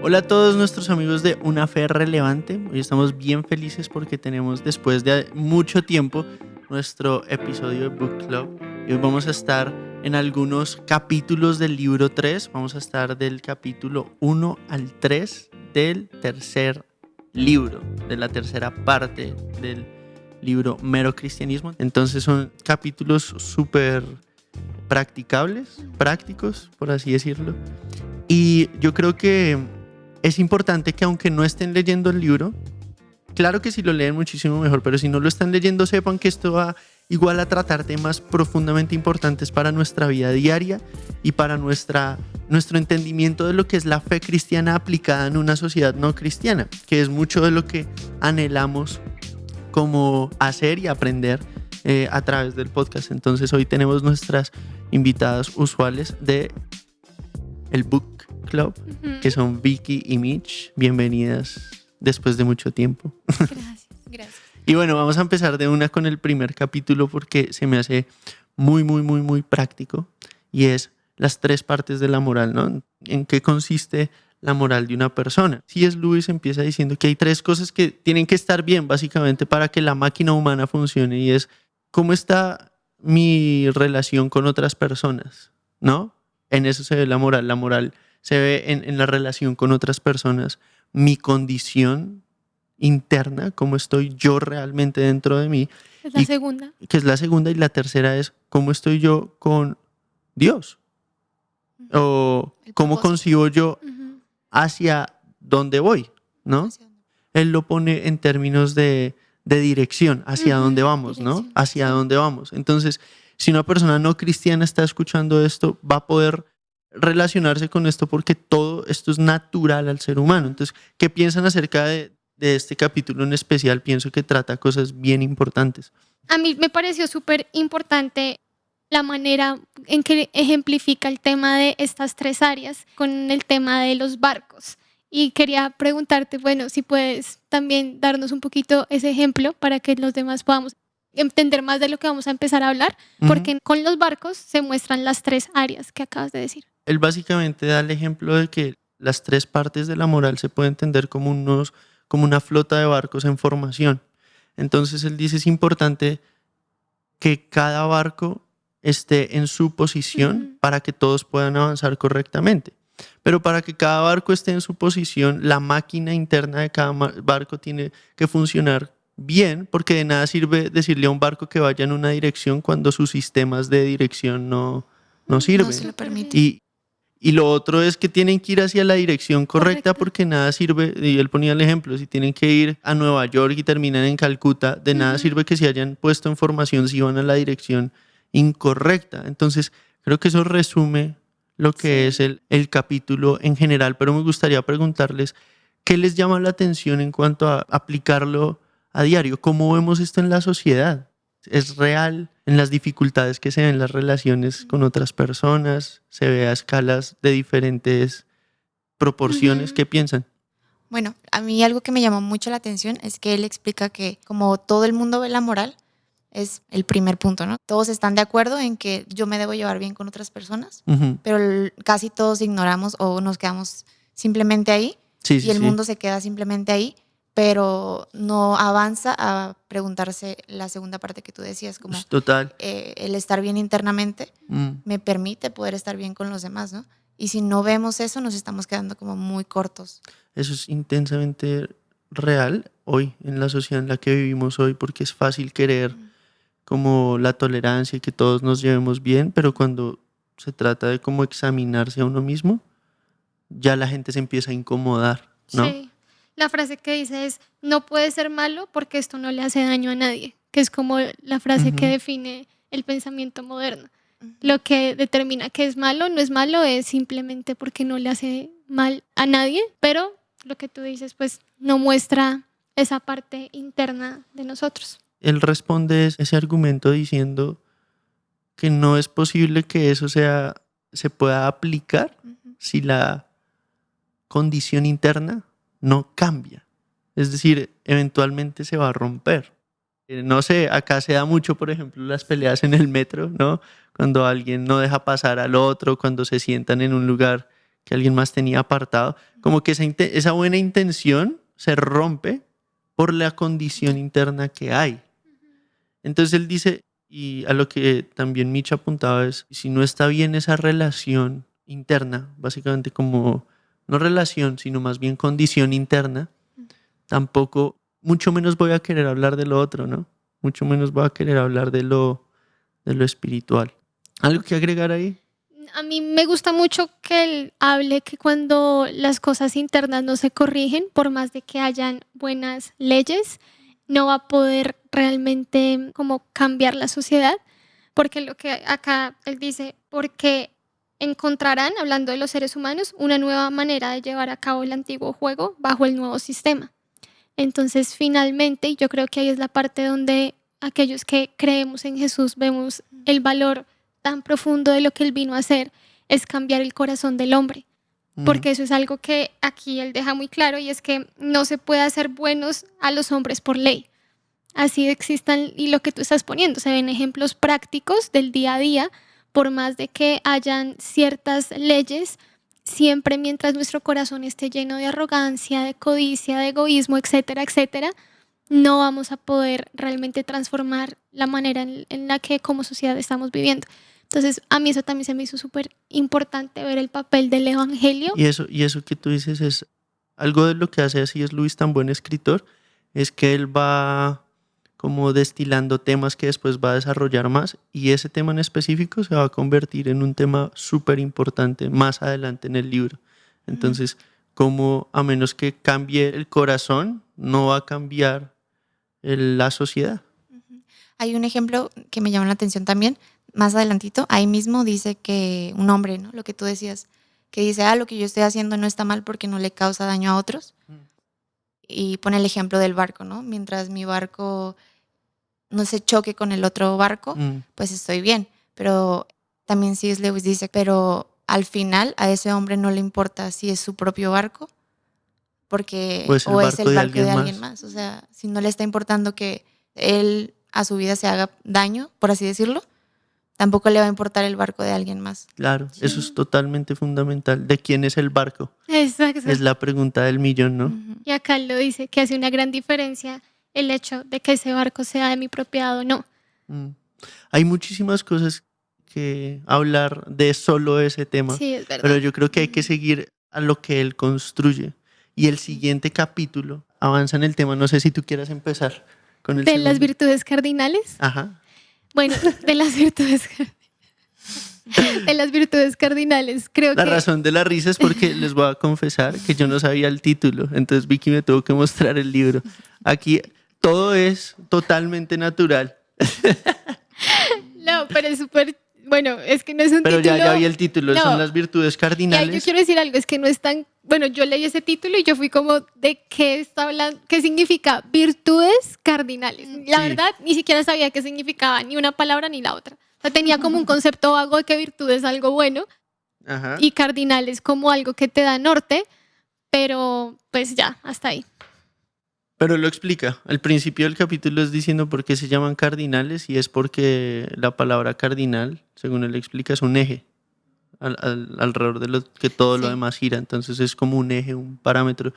Hola a todos nuestros amigos de Una Fe Relevante. Hoy estamos bien felices porque tenemos, después de mucho tiempo, nuestro episodio de Book Club. Y hoy vamos a estar en algunos capítulos del libro 3. Vamos a estar del capítulo 1 al 3 del tercer libro, de la tercera parte del libro Mero Cristianismo. Entonces son capítulos súper prácticos, por así decirlo. Y yo creo que es importante que, aunque no estén leyendo el libro, claro que si lo leen muchísimo mejor, pero si no lo están leyendo, sepan que esto va igual a tratar temas profundamente importantes para nuestra vida diaria y para nuestro entendimiento de lo que es la fe cristiana aplicada en una sociedad no cristiana, que es mucho de lo que anhelamos como hacer y aprender a través del podcast. Entonces hoy tenemos nuestras invitadas usuales de el Book Club, que son Vicky y Mitch. Bienvenidas después de mucho tiempo. Gracias. Y bueno, vamos a empezar de una con el primer capítulo porque se me hace muy práctico, y es las 3 partes de la moral, ¿no? ¿En qué consiste la moral de una persona? C.S. Lewis empieza diciendo que hay 3 cosas que tienen que estar bien básicamente para que la máquina humana funcione, y es cómo está mi relación con otras personas, ¿no? En eso se ve la moral. La moral se ve en la relación con otras personas, mi condición interna, cómo estoy yo realmente dentro de mí. Es la segunda. Que es la segunda, y la tercera es cómo estoy yo con Dios. O cómo concibo yo hacia dónde voy, ¿no? Él lo pone en términos de dirección, hacia dónde vamos, ¿no? Hacia dónde vamos. Entonces, si una persona no cristiana está escuchando esto, va a poder relacionarse con esto porque todo esto es natural al ser humano. Entonces, ¿qué piensan acerca de este capítulo en especial? Pienso que trata cosas bien importantes. A mí me pareció súper importante la manera en que ejemplifica el tema de estas 3 áreas con el tema de los barcos. Y quería preguntarte, bueno, si puedes también darnos un poquito ese ejemplo para que los demás podamos entender más de lo que vamos a empezar a hablar, porque con los barcos se muestran las 3 áreas que acabas de decir. Él básicamente da el ejemplo de que las 3 partes de la moral se puede entender como una flota de barcos en formación. Entonces él dice, es importante que cada barco esté en su posición para que todos puedan avanzar correctamente. Pero para que cada barco esté en su posición, la máquina interna de cada barco tiene que funcionar bien, porque de nada sirve decirle a un barco que vaya en una dirección cuando sus sistemas de dirección no sirven. No se lo permite. Y lo otro es que tienen que ir hacia la dirección correcta, porque nada sirve, y él ponía el ejemplo, si tienen que ir a Nueva York y terminan en Calcuta, de nada sirve que se hayan puesto en formación si van a la dirección incorrecta. Entonces, creo que eso resume lo que es el capítulo en general, pero me gustaría preguntarles, ¿qué les llama la atención en cuanto a aplicarlo a diario? ¿Cómo vemos esto en la sociedad? ¿Es real en las dificultades que se ven en las relaciones con otras personas? ¿Se ve a escalas de diferentes proporciones? ¿Qué piensan? Bueno, a mí algo que me llamó mucho la atención es que él explica que como todo el mundo ve la moral, es el primer punto, ¿no? Todos están de acuerdo en que yo me debo llevar bien con otras personas, pero casi todos ignoramos o nos quedamos simplemente ahí, y el mundo se queda simplemente ahí, pero no avanza a preguntarse la segunda parte que tú decías, como Total. El estar bien internamente me permite poder estar bien con los demás, ¿no? Y si no vemos eso, nos estamos quedando como muy cortos. Eso es intensamente real hoy, en la sociedad en la que vivimos hoy, porque es fácil querer como la tolerancia y que todos nos llevemos bien, pero cuando se trata de como examinarse a uno mismo, ya la gente se empieza a incomodar, ¿no? Sí. La frase que dice es, no puede ser malo porque esto no le hace daño a nadie, que es como la frase que define el pensamiento moderno. Lo que determina que es malo, no es malo, es simplemente porque no le hace mal a nadie, pero lo que tú dices, pues no muestra esa parte interna de nosotros. Él responde ese argumento diciendo que no es posible que eso se pueda aplicar si la condición interna no cambia. Es decir, eventualmente se va a romper. No sé, acá se da mucho, por ejemplo, las peleas en el metro, ¿no? Cuando alguien no deja pasar al otro, cuando se sientan en un lugar que alguien más tenía apartado. Como que esa buena intención se rompe por la condición interna que hay. Entonces él dice, y a lo que también Mitch apuntaba es, si no está bien esa relación interna, básicamente como, no relación, sino más bien condición interna, tampoco, mucho menos voy a querer hablar de lo otro, ¿no? Mucho menos voy a querer hablar de lo espiritual. ¿Algo que agregar ahí? A mí me gusta mucho que él hable que cuando las cosas internas no se corrigen, por más de que hayan buenas leyes, no va a poder realmente como cambiar la sociedad, porque lo que acá él dice, porque encontrarán, hablando de los seres humanos, una nueva manera de llevar a cabo el antiguo juego bajo el nuevo sistema. Entonces, finalmente, y yo creo que ahí es la parte donde aquellos que creemos en Jesús vemos el valor tan profundo de lo que él vino a hacer, es cambiar el corazón del hombre. Porque eso es algo que aquí él deja muy claro, y es que no se puede hacer buenos a los hombres por ley. Así existan, y lo que tú estás poniendo, se ven ejemplos prácticos del día a día, por más de que hayan ciertas leyes, siempre mientras nuestro corazón esté lleno de arrogancia, de codicia, de egoísmo, etcétera, etcétera, no vamos a poder realmente transformar la manera en la que como sociedad estamos viviendo. Entonces, a mí eso también se me hizo súper importante, ver el papel del evangelio. Y eso que tú dices es algo de lo que hace así es Luis tan buen escritor, es que él va como destilando temas que después va a desarrollar más, y ese tema en específico se va a convertir en un tema súper importante más adelante en el libro. Entonces, como a menos que cambie el corazón, no va a cambiar la sociedad. Hay un ejemplo que me llama la atención también, más adelantito, ahí mismo dice que un hombre, ¿no? Lo que tú decías, que dice, lo que yo estoy haciendo no está mal porque no le causa daño a otros. Y pone el ejemplo del barco, ¿no? Mientras mi barco no se choque con el otro barco, pues estoy bien. Pero también C.S. Lewis dice, pero al final a ese hombre no le importa si es su propio barco, porque pues o es el barco de alguien más. O sea, si no le está importando que él a su vida se haga daño, por así decirlo, tampoco le va a importar el barco de alguien más. Claro, sí. Eso es totalmente fundamental. ¿De quién es el barco? Exacto. Es la pregunta del millón, ¿no? Y acá lo dice, que hace una gran diferencia el hecho de que ese barco sea de mi propiedad o no. Hay muchísimas cosas que hablar de solo ese tema. Sí, es verdad. Pero yo creo que hay que seguir a lo que él construye. Y el siguiente capítulo avanza en el tema. No sé si tú quieras empezar con el ¿De segundo. las virtudes cardinales? Ajá. Bueno, de las virtudes cardinales, creo La que... razón de la risa es porque les voy a confesar que yo no sabía el título. Entonces Vicky me tuvo que mostrar el libro. Aquí todo es totalmente natural. No, pero es súper... Bueno, es que no es un pero título... Pero ya vi el título. No. Son las virtudes cardinales. Ya, yo quiero decir algo, es que no es tan... Bueno, yo leí ese título y yo fui como, ¿de qué está hablando? ¿Qué significa virtudes cardinales? La verdad, ni siquiera sabía qué significaba ni una palabra ni la otra. O sea, tenía como un concepto vago de que virtud es algo bueno. Ajá. Y cardinal es como algo que te da norte, pero pues ya, hasta ahí. Pero lo explica. Al principio del capítulo es diciendo por qué se llaman cardinales, y es porque la palabra cardinal, según él explica, es un eje alrededor de lo que todo lo demás gira. Entonces es como un eje, un parámetro.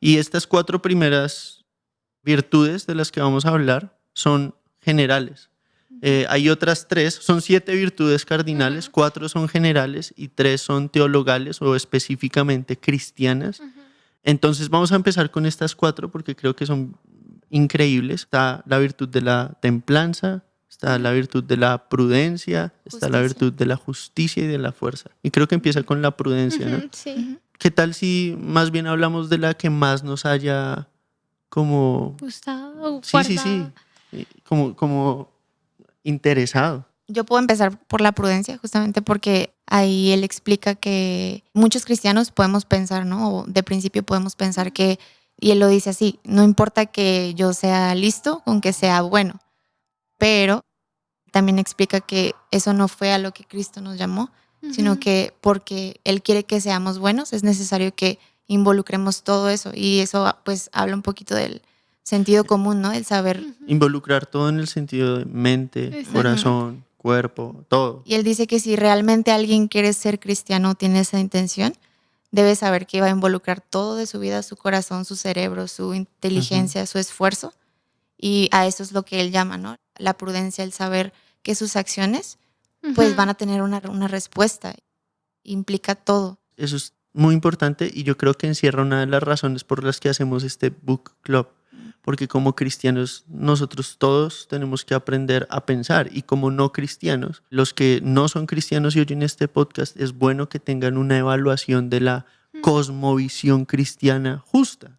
Y estas 4 primeras virtudes de las que vamos a hablar son generales. Hay otras 3, son 7 virtudes cardinales, 4 son generales y 3 son teologales o específicamente cristianas. Entonces vamos a empezar con estas 4 porque creo que son increíbles. Está la virtud de la templanza, está la virtud de la prudencia, está la virtud de la justicia y de la fuerza. Y creo que empieza con la prudencia, ¿no? Sí. ¿Qué tal si más bien hablamos de la que más nos haya como... gustado? Sí. Como interesado. Yo puedo empezar por la prudencia, justamente porque ahí él explica que muchos cristianos podemos pensar, ¿no? O de principio podemos pensar que, y él lo dice así, no importa que yo sea listo, con que sea bueno, pero también explica que eso no fue a lo que Cristo nos llamó, sino que porque Él quiere que seamos buenos, es necesario que involucremos todo eso, y eso pues habla un poquito del sentido común, ¿no? El saber... Involucrar todo en el sentido de mente, corazón, cuerpo, todo. Y él dice que si realmente alguien quiere ser cristiano, tiene esa intención, debe saber que va a involucrar todo de su vida, su corazón, su cerebro, su inteligencia, su esfuerzo. Y a eso es lo que él llama, ¿no? La prudencia, el saber que sus acciones pues van a tener una respuesta. Implica todo. Eso es muy importante y yo creo que encierra una de las razones por las que hacemos este book club. Porque como cristianos nosotros todos tenemos que aprender a pensar, y como no cristianos, los que no son cristianos y oyen este podcast, es bueno que tengan una evaluación de la cosmovisión cristiana justa.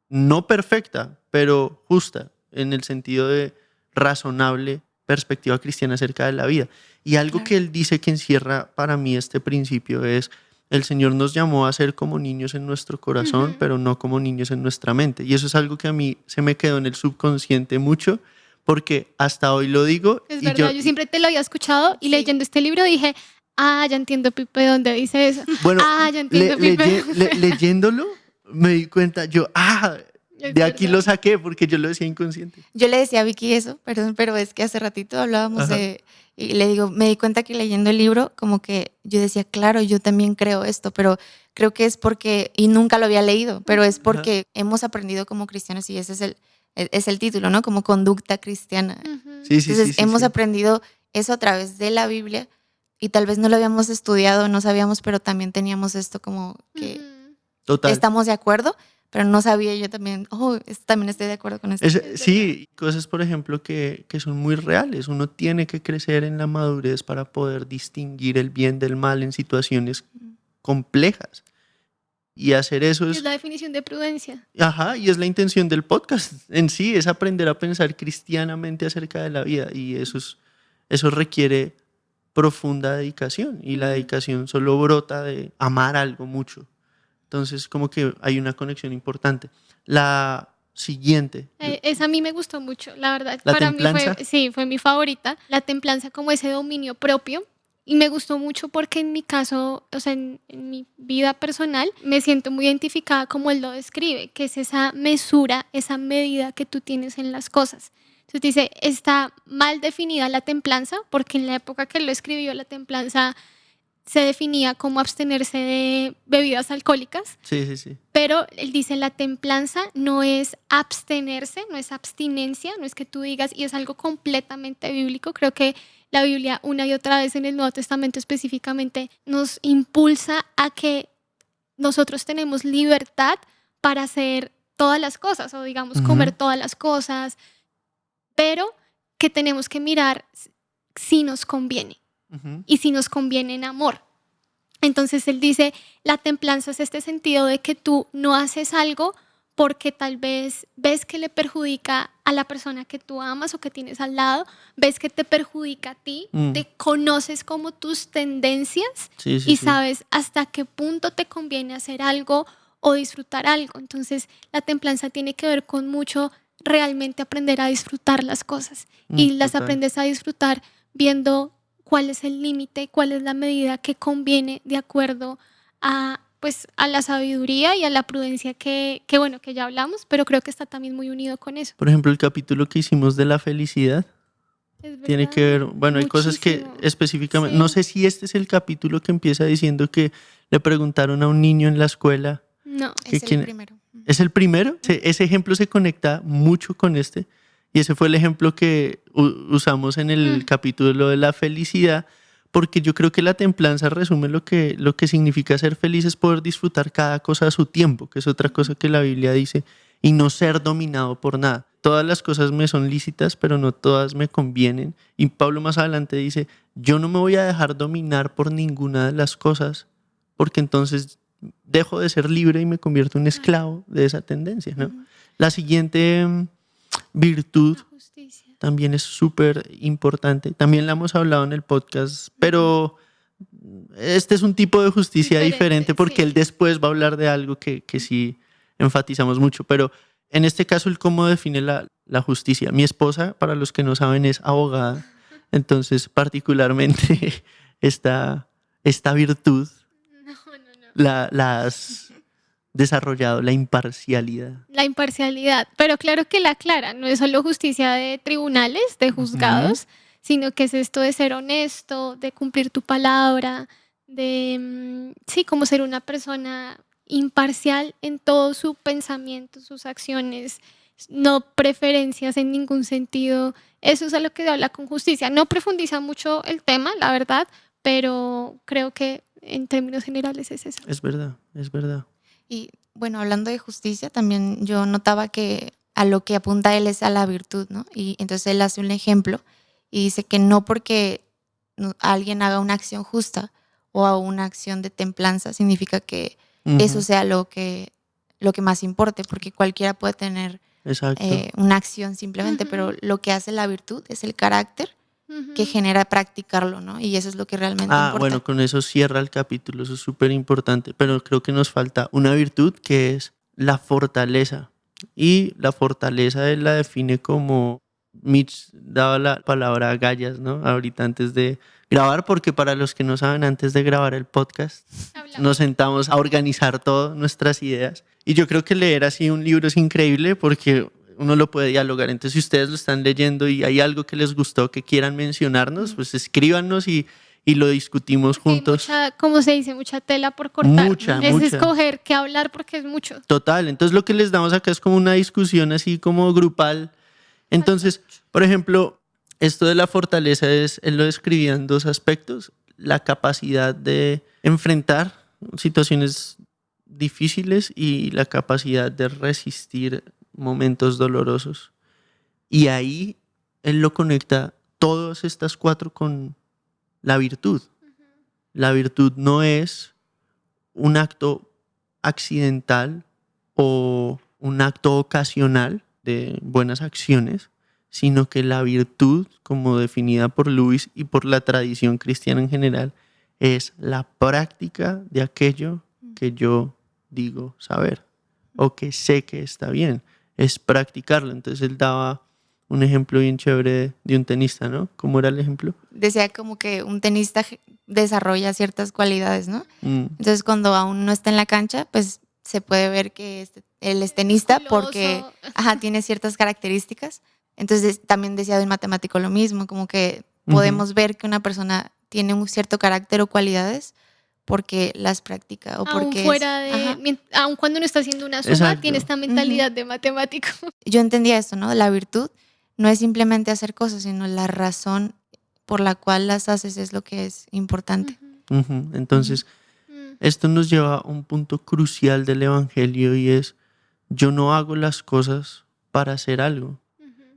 No perfecta, pero justa, en el sentido de razonable perspectiva cristiana acerca de la vida. Y algo que él dice que encierra para mí este principio es: el Señor nos llamó a ser como niños en nuestro corazón, pero no como niños en nuestra mente. Y eso es algo que a mí se me quedó en el subconsciente mucho, porque hasta hoy lo digo. Es verdad, yo siempre te lo había escuchado y leyendo este libro dije, ya entiendo, Pipe, ¿dónde dice eso? Bueno, ya entiendo, Pipe. Leyéndolo me di cuenta, de aquí lo saqué porque yo lo decía inconsciente. Yo le decía a Vicky eso, perdón, pero es que hace ratito hablábamos y le digo, me di cuenta que leyendo el libro, como que yo decía, claro, yo también creo esto, pero creo que es porque, y nunca lo había leído, pero es porque hemos aprendido como cristianos, y ese es el título, ¿no? Como conducta cristiana. Entonces hemos aprendido eso a través de la Biblia, y tal vez no lo habíamos estudiado, no sabíamos, pero también teníamos esto como que estamos de acuerdo. Pero no sabía yo también, también estoy de acuerdo con esto. Sí, cosas, por ejemplo, que son muy reales. Uno tiene que crecer en la madurez para poder distinguir el bien del mal en situaciones complejas. Y hacer eso es la definición de prudencia. Y es la intención del podcast en sí, es aprender a pensar cristianamente acerca de la vida. Y eso requiere profunda dedicación. Y la dedicación solo brota de amar algo mucho. Entonces, como que hay una conexión importante. La siguiente. Esa a mí me gustó mucho, la verdad. ¿La Para templanza? mí fue mi favorita. La templanza como ese dominio propio. Y me gustó mucho porque en mi caso, o sea, en mi vida personal, me siento muy identificada como él lo describe, que es esa mesura, esa medida que tú tienes en las cosas. Entonces dice, está mal definida la templanza, porque en la época que él lo escribió, la templanza se definía como abstenerse de bebidas alcohólicas. Sí. Pero él dice, la templanza no es abstenerse, no es abstinencia, no es que tú digas, y es algo completamente bíblico. Creo que la Biblia una y otra vez en el Nuevo Testamento específicamente nos impulsa a que nosotros tenemos libertad para hacer todas las cosas, o digamos comer todas las cosas, pero que tenemos que mirar si nos conviene. Y si nos conviene en amor. Entonces él dice, la templanza es este sentido de que tú no haces algo porque tal vez ves que le perjudica a la persona que tú amas o que tienes al lado, ves que te perjudica a ti, te conoces como tus tendencias y sabes hasta qué punto te conviene hacer algo o disfrutar algo. Entonces la templanza tiene que ver con mucho realmente aprender a disfrutar las cosas y las aprendes a disfrutar viendo cuál es el límite, cuál es la medida que conviene de acuerdo a la sabiduría y a la prudencia que ya hablamos, pero creo que está también muy unido con eso. Por ejemplo, el capítulo que hicimos de la felicidad tiene que ver, hay cosas que específicamente, no sé si este es el capítulo que empieza diciendo que le preguntaron a un niño en la escuela. No, es el primero. ¿Es el primero? Ese ejemplo se conecta mucho con este. Y ese fue el ejemplo que usamos en el capítulo de la felicidad, porque yo creo que la templanza resume lo que significa ser feliz, es poder disfrutar cada cosa a su tiempo, que es otra cosa que la Biblia dice, y no ser dominado por nada. Todas las cosas me son lícitas, pero no todas me convienen. Y Pablo más adelante dice, yo no me voy a dejar dominar por ninguna de las cosas, porque entonces dejo de ser libre y me convierto en un esclavo de esa tendencia, ¿no? La siguiente virtud también es súper importante. También la hemos hablado en el podcast, pero este es un tipo de justicia diferente porque él después va a hablar de algo que sí enfatizamos mucho. Pero en este caso, él cómo define la justicia. Mi esposa, para los que no saben, es abogada. Entonces, particularmente, esta virtud la has desarrollado, la imparcialidad. La imparcialidad, pero claro que la aclara, no es solo justicia de tribunales, de juzgados, sino que es esto de ser honesto, de cumplir tu palabra, sí, como ser una persona imparcial en todo su pensamiento, sus acciones, no preferencias en ningún sentido. Eso es a lo que habla con justicia. No profundiza mucho el tema, la verdad, pero creo que en términos generales es eso. Es verdad, es verdad. Y bueno, hablando de justicia, también yo notaba que a lo que apunta él es a la virtud, ¿no? Y entonces él hace un ejemplo y dice que no porque alguien haga una acción justa o a una acción de templanza significa que eso sea lo que más importe, porque cualquiera puede tener una acción simplemente, pero lo que hace la virtud es el carácter que genera practicarlo, ¿no? Y eso es lo que realmente importa. Bueno, con eso cierra el capítulo, eso es súper importante, pero creo que nos falta una virtud que es la fortaleza. Y la fortaleza él la define como, Mitch daba la palabra agallas, ¿no? Ahorita antes de grabar, porque para los que no saben, antes de grabar el podcast, nos sentamos a organizar todas nuestras ideas. Y yo creo que leer así un libro es increíble porque uno lo puede dialogar. Entonces, si ustedes lo están leyendo y hay algo que les gustó, que quieran mencionarnos, pues escríbanos y lo discutimos juntos. Hay mucha, como se dice, mucha tela por cortar. Mucha. Escoger qué hablar porque es mucho. Total. Entonces, lo que les damos acá es como una discusión así como grupal. Entonces, por ejemplo, esto de la fortaleza él lo describía en 2 aspectos. La capacidad de enfrentar situaciones difíciles y la capacidad de resistir momentos dolorosos. Y ahí él lo conecta todas estas 4 con la virtud. La virtud no es un acto accidental o un acto ocasional de buenas acciones, sino que la virtud, como definida por Lewis y por la tradición cristiana en general, es la práctica de aquello que yo digo saber o que sé que está bien. Es practicarlo. Entonces él daba un ejemplo bien chévere de un tenista, ¿no? ¿Cómo era el ejemplo? Decía como que un tenista desarrolla ciertas cualidades, ¿no? Entonces cuando aún no está en la cancha, pues se puede ver que él es tenista porque tiene ciertas características. Entonces también decía de un matemático lo mismo, como que podemos ver que una persona tiene un cierto carácter o cualidades porque las practica o porque aún cuando no está haciendo una suma, tiene esta mentalidad de matemático. Yo entendía esto, ¿no? La virtud no es simplemente hacer cosas, sino la razón por la cual las haces es lo que es importante. Entonces, esto nos lleva a un punto crucial del evangelio y es: yo no hago las cosas para hacer algo,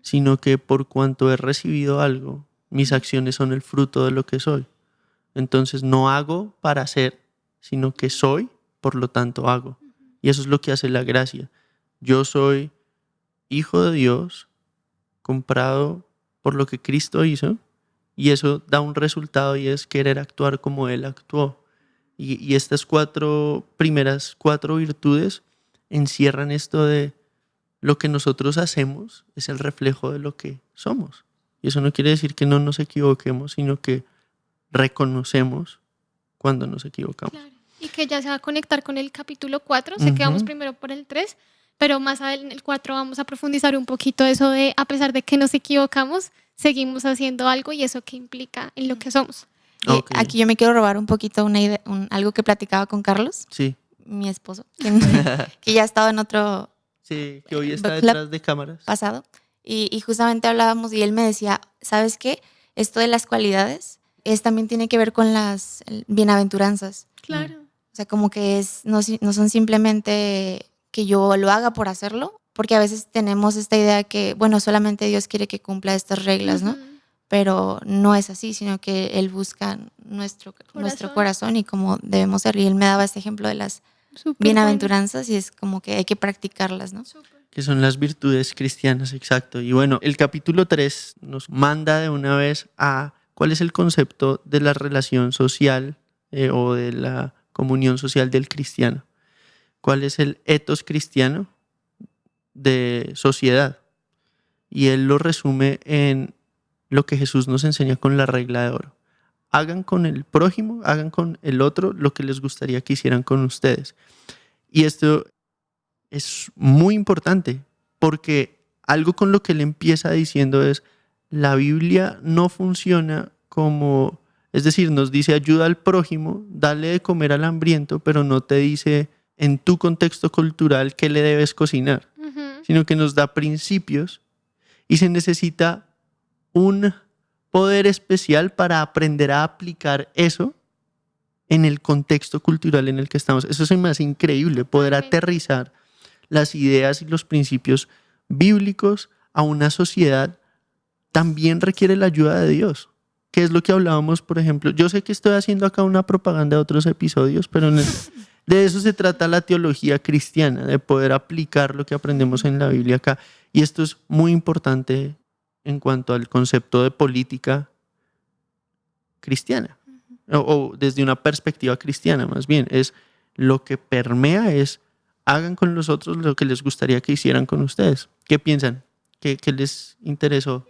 sino que por cuanto he recibido algo, mis acciones son el fruto de lo que soy. Entonces no hago para hacer, sino que soy, por lo tanto hago. Y eso es lo que hace la gracia. Yo soy hijo de Dios, comprado por lo que Cristo hizo, y eso da un resultado y es querer actuar como Él actuó. Y estas primeras 4 virtudes encierran esto de lo que nosotros hacemos es el reflejo de lo que somos. Y eso no quiere decir que no nos equivoquemos, sino que reconocemos cuando nos equivocamos. Claro. Y que ya se va a conectar con el capítulo 4, sé que vamos primero por el 3, pero más en el 4 vamos a profundizar un poquito eso de, a pesar de que nos equivocamos, seguimos haciendo algo y eso que implica en lo que somos. Aquí yo me quiero robar un poquito una idea, algo que platicaba con Carlos, mi esposo, que ya ha estado en otro... Sí, que hoy está detrás de cámaras. Pasado. Y justamente hablábamos y él me decía, ¿sabes qué? Esto de las cualidades también tiene que ver con las bienaventuranzas. Claro. O sea, como que no son simplemente que yo lo haga por hacerlo, porque a veces tenemos esta idea que, bueno, solamente Dios quiere que cumpla estas reglas, ¿no? Pero no es así, sino que Él busca nuestro corazón y cómo debemos ser. Y Él me daba este ejemplo de las bienaventuranzas y es como que hay que practicarlas, ¿no? Que son las virtudes cristianas, exacto. Y bueno, el capítulo 3 nos manda de una vez a cuál es el concepto de la relación social o de la comunión social del cristiano. ¿Cuál es el ethos cristiano de sociedad? Y él lo resume en lo que Jesús nos enseña con la regla de oro. Hagan con el prójimo, hagan con el otro lo que les gustaría que hicieran con ustedes. Y esto es muy importante porque algo con lo que él empieza diciendo es: la Biblia no funciona como Es decir, nos dice ayuda al prójimo, dale de comer al hambriento, pero no te dice en tu contexto cultural qué le debes cocinar, sino que nos da principios y se necesita un poder especial para aprender a aplicar eso en el contexto cultural en el que estamos. Eso se me hace increíble, poder aterrizar las ideas y los principios bíblicos a una sociedad también requiere la ayuda de Dios. ¿Qué es lo que hablábamos, por ejemplo? Yo sé que estoy haciendo acá una propaganda de otros episodios, pero de eso se trata la teología cristiana, de poder aplicar lo que aprendemos en la Biblia acá. Y esto es muy importante en cuanto al concepto de política cristiana, o desde una perspectiva cristiana más bien. Es lo que permea es, hagan con los otros lo que les gustaría que hicieran con ustedes. ¿Qué piensan? ¿Qué les interesó?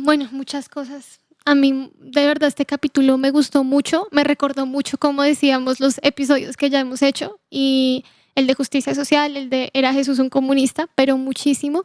Bueno, muchas cosas. A mí, de verdad, este capítulo me gustó mucho, me recordó mucho, como decíamos, los episodios que ya hemos hecho, y el de justicia social, el de ¿era Jesús un comunista? Pero muchísimo.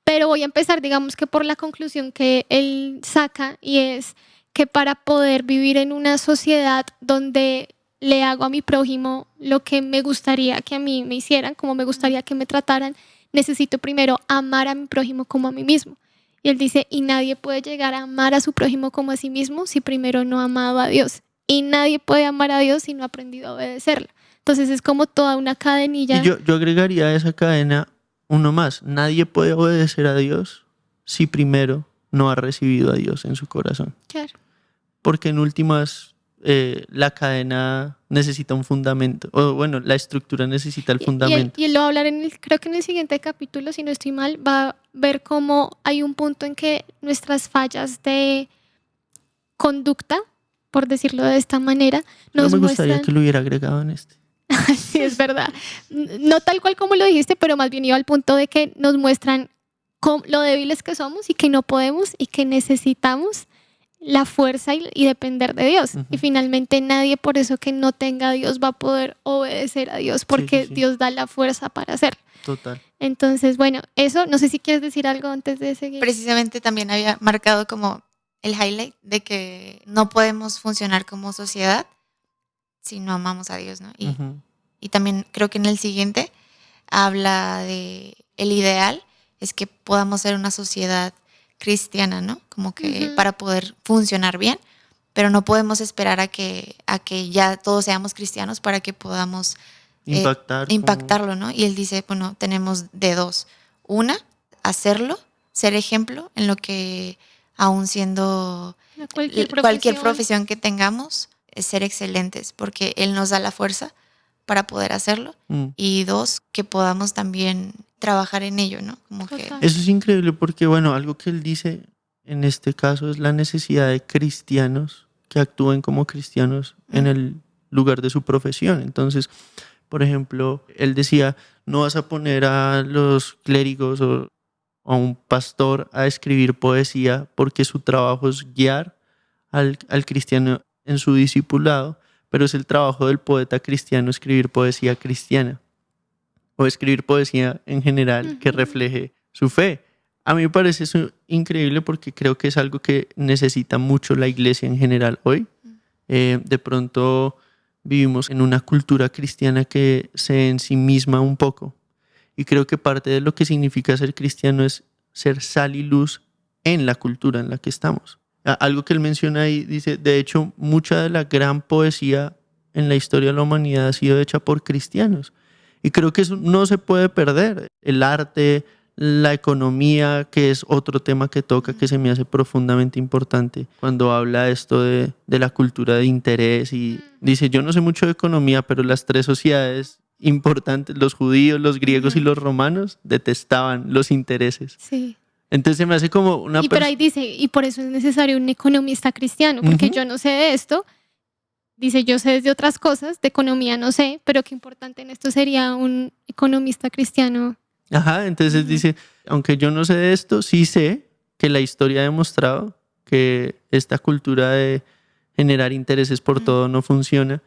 Pero voy a empezar, digamos que por la conclusión que él saca, y es que para poder vivir en una sociedad donde le hago a mi prójimo lo que me gustaría que a mí me hicieran, como me gustaría que me trataran, necesito primero amar a mi prójimo como a mí mismo. Y él dice, y nadie puede llegar a amar a su prójimo como a sí mismo si primero no ha amado a Dios. Y nadie puede amar a Dios si no ha aprendido a obedecerlo. Entonces es como toda una cadenilla. Y yo agregaría a esa cadena uno más. Nadie puede obedecer a Dios si primero no ha recibido a Dios en su corazón. Claro. Porque en últimas la cadena necesita un fundamento. O bueno, la estructura necesita el fundamento. Y él lo va a hablar, creo que en el siguiente capítulo, si no estoy mal, va a ver cómo hay un punto en que nuestras fallas de conducta, por decirlo de esta manera, nos No me gustaría muestran... que lo hubiera agregado en este. Sí, es verdad. No tal cual como lo dijiste, pero más bien iba al punto de que nos muestran lo débiles que somos y que no podemos y que necesitamos la fuerza y depender de Dios. Y finalmente nadie, por eso que no tenga a Dios, va a poder obedecer a Dios, porque Sí. Dios da la fuerza para hacerlo. Total. Entonces, bueno, eso, no sé si quieres decir algo antes de seguir. Precisamente también había marcado como el highlight de que no podemos funcionar como sociedad si no amamos a Dios, ¿no? Y también creo que en el siguiente habla de el ideal es que podamos ser una sociedad cristiana, ¿no? Como que para poder funcionar bien, pero no podemos esperar a que ya todos seamos cristianos para que podamos impactarlo, ¿no? Y él dice, bueno, tenemos de dos. Una, hacerlo, ser ejemplo en lo que aún siendo cualquier profesión que tengamos, es ser excelentes, porque él nos da la fuerza para poder hacerlo. Y dos, que podamos también trabajar en ello, ¿no? Como que... Eso es increíble porque, bueno, algo que él dice en este caso es la necesidad de cristianos que actúen como cristianos en el lugar de su profesión. Entonces, por ejemplo, él decía, no vas a poner a los clérigos o a un pastor a escribir poesía porque su trabajo es guiar al cristiano en su discipulado, pero es el trabajo del poeta cristiano escribir poesía cristiana o escribir poesía en general que refleje su fe. A mí me parece eso increíble porque creo que es algo que necesita mucho la iglesia en general hoy. De pronto vivimos en una cultura cristiana que se ensimisma un poco y creo que parte de lo que significa ser cristiano es ser sal y luz en la cultura en la que estamos. Algo que él menciona ahí, dice, de hecho, mucha de la gran poesía en la historia de la humanidad ha sido hecha por cristianos. Y creo que eso no se puede perder. El arte, la economía, que es otro tema que toca, que se me hace profundamente importante cuando habla esto de la cultura de interés. Y dice, yo no sé mucho de economía, pero las tres sociedades importantes, los judíos, los griegos y los romanos, detestaban los intereses. Sí. Entonces se me hace como una... Pero ahí dice, y por eso es necesario un economista cristiano, porque yo no sé de esto. Dice, yo sé de otras cosas, de economía no sé, pero qué importante en esto sería un economista cristiano. Ajá, entonces dice, aunque yo no sé de esto, sí sé que la historia ha demostrado que esta cultura de generar intereses por todo no funciona.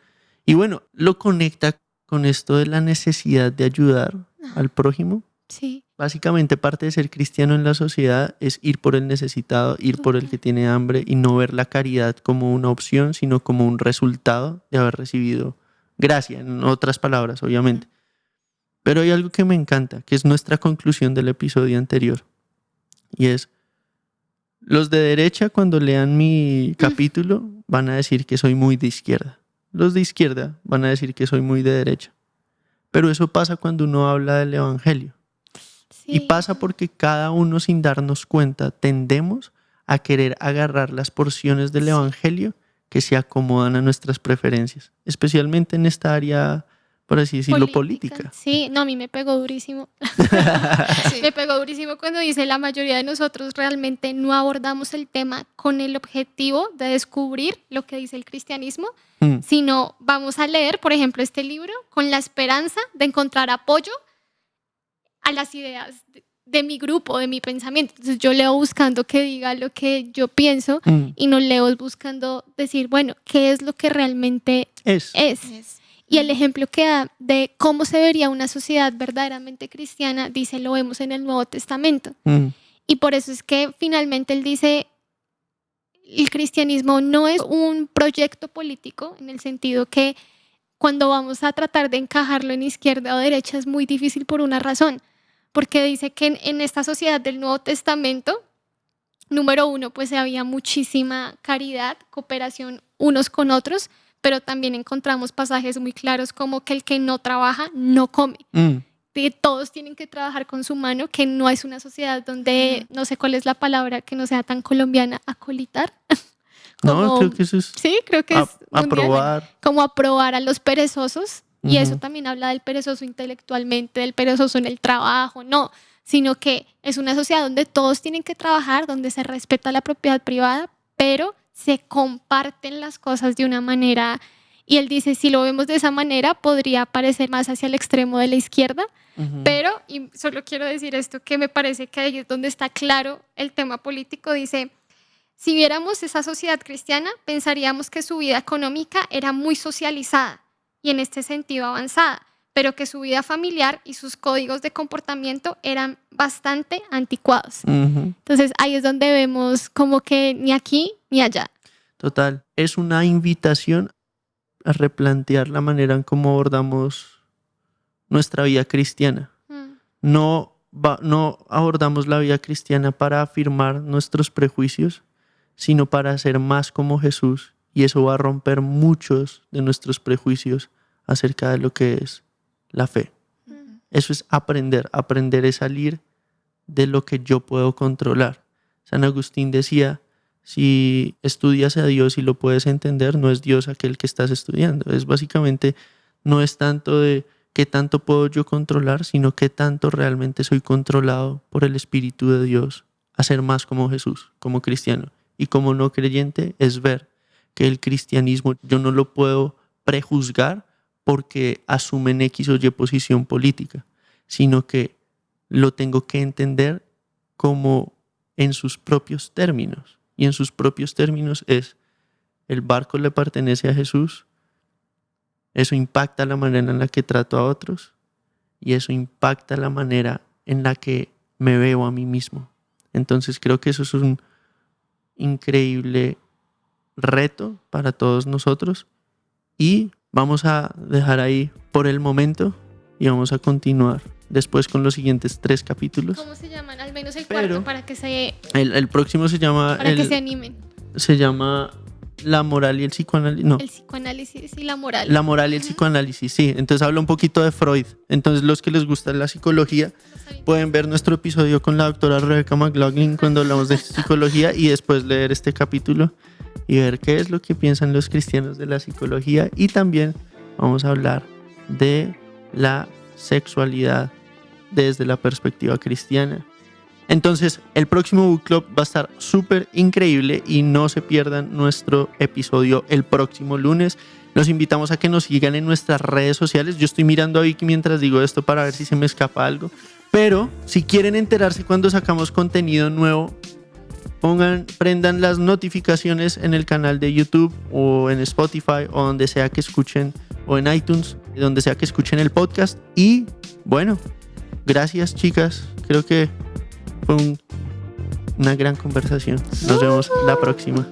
Y bueno, lo conecta con esto de la necesidad de ayudar al prójimo. Sí. Básicamente parte de ser cristiano en la sociedad es ir por el necesitado, ir por el que tiene hambre y no ver la caridad como una opción, sino como un resultado de haber recibido gracia, en otras palabras, obviamente. Pero hay algo que me encanta, que es nuestra conclusión del episodio anterior. Y es, los de derecha cuando lean mi capítulo van a decir que soy muy de izquierda. Los de izquierda van a decir que soy muy de derecha. Pero eso pasa cuando uno habla del evangelio. Sí. Y pasa porque cada uno, sin darnos cuenta, tendemos a querer agarrar las porciones del evangelio que se acomodan a nuestras preferencias, especialmente en esta área, por así decirlo, política. Sí, no, a mí me pegó durísimo. Sí. Me pegó durísimo cuando dice la mayoría de nosotros realmente no abordamos el tema con el objetivo de descubrir lo que dice el cristianismo, sino vamos a leer, por ejemplo, este libro con la esperanza de encontrar apoyo a las ideas de mi grupo, de mi pensamiento. Entonces yo leo buscando que diga lo que yo pienso y no leo buscando decir, bueno, ¿qué es lo que realmente es? Y el ejemplo que da de cómo se vería una sociedad verdaderamente cristiana, dice, lo vemos en el Nuevo Testamento. Y por eso es que finalmente él dice, el cristianismo no es un proyecto político, en el sentido que cuando vamos a tratar de encajarlo en izquierda o derecha es muy difícil por una razón. Porque dice que en esta sociedad del Nuevo Testamento, número uno, pues había muchísima caridad, cooperación unos con otros, pero también encontramos pasajes muy claros como que el que no trabaja no come. Que todos tienen que trabajar con su mano, que no es una sociedad donde, no sé cuál es la palabra que no sea tan colombiana, acolitar. No, creo que eso es... Sí, creo que es aprobar. Como aprobar a los perezosos. Y eso también habla del perezoso intelectualmente, del perezoso en el trabajo, no, sino que es una sociedad donde todos tienen que trabajar, donde se respeta la propiedad privada, pero se comparten las cosas de una manera. Y él dice, si lo vemos de esa manera, podría parecer más hacia el extremo de la izquierda, pero, y solo quiero decir esto, que me parece que ahí es donde está claro el tema político, dice, si viéramos esa sociedad cristiana, pensaríamos que su vida económica era muy socializada y en este sentido avanzada, pero que su vida familiar y sus códigos de comportamiento eran bastante anticuados. Entonces ahí es donde vemos como que ni aquí ni allá. Total, es una invitación a replantear la manera en cómo abordamos nuestra vida cristiana. No abordamos la vida cristiana para afirmar nuestros prejuicios, sino para ser más como Jesús, y eso va a romper muchos de nuestros prejuicios acerca de lo que es la fe. Eso es aprender es salir de lo que yo puedo controlar. San Agustín decía, si estudias a Dios y lo puedes entender, no es Dios aquel que estás estudiando. Es básicamente, no es tanto de qué tanto puedo yo controlar, sino qué tanto realmente soy controlado por el Espíritu de Dios a ser más como Jesús, como cristiano. Y como no creyente es ver que el cristianismo yo no lo puedo prejuzgar porque asumen X o Y posición política, sino que lo tengo que entender como en sus propios términos. Y en sus propios términos es, el barco le pertenece a Jesús, eso impacta la manera en la que trato a otros y eso impacta la manera en la que me veo a mí mismo. Entonces creo que eso es un increíble reto para todos nosotros y vamos a dejar ahí por el momento y vamos a continuar después con los siguientes 3 capítulos. ¿Cómo se llaman? Al menos el cuarto para que se... El próximo se llama... Para que se animen. Se llama La moral y el psicoanálisis. No. El psicoanálisis y la moral. La moral y el psicoanálisis, sí. Entonces habla un poquito de Freud. Entonces los que les gusta la psicología pueden ver nuestro episodio con la doctora Rebecca McLaughlin cuando hablamos de psicología y después leer este capítulo y ver qué es lo que piensan los cristianos de la psicología, y también vamos a hablar de la sexualidad desde la perspectiva cristiana. Entonces el próximo book club va a estar súper increíble y no se pierdan nuestro episodio el próximo lunes. Los invitamos a que nos sigan en nuestras redes sociales. Yo estoy mirando a Vicky mientras digo esto para ver si se me escapa algo, pero si quieren enterarse cuando sacamos contenido nuevo, prendan las notificaciones en el canal de YouTube o en Spotify o donde sea que escuchen, o en iTunes, donde sea que escuchen el podcast. Y bueno, gracias chicas creo que fue una gran conversación. Nos vemos la próxima.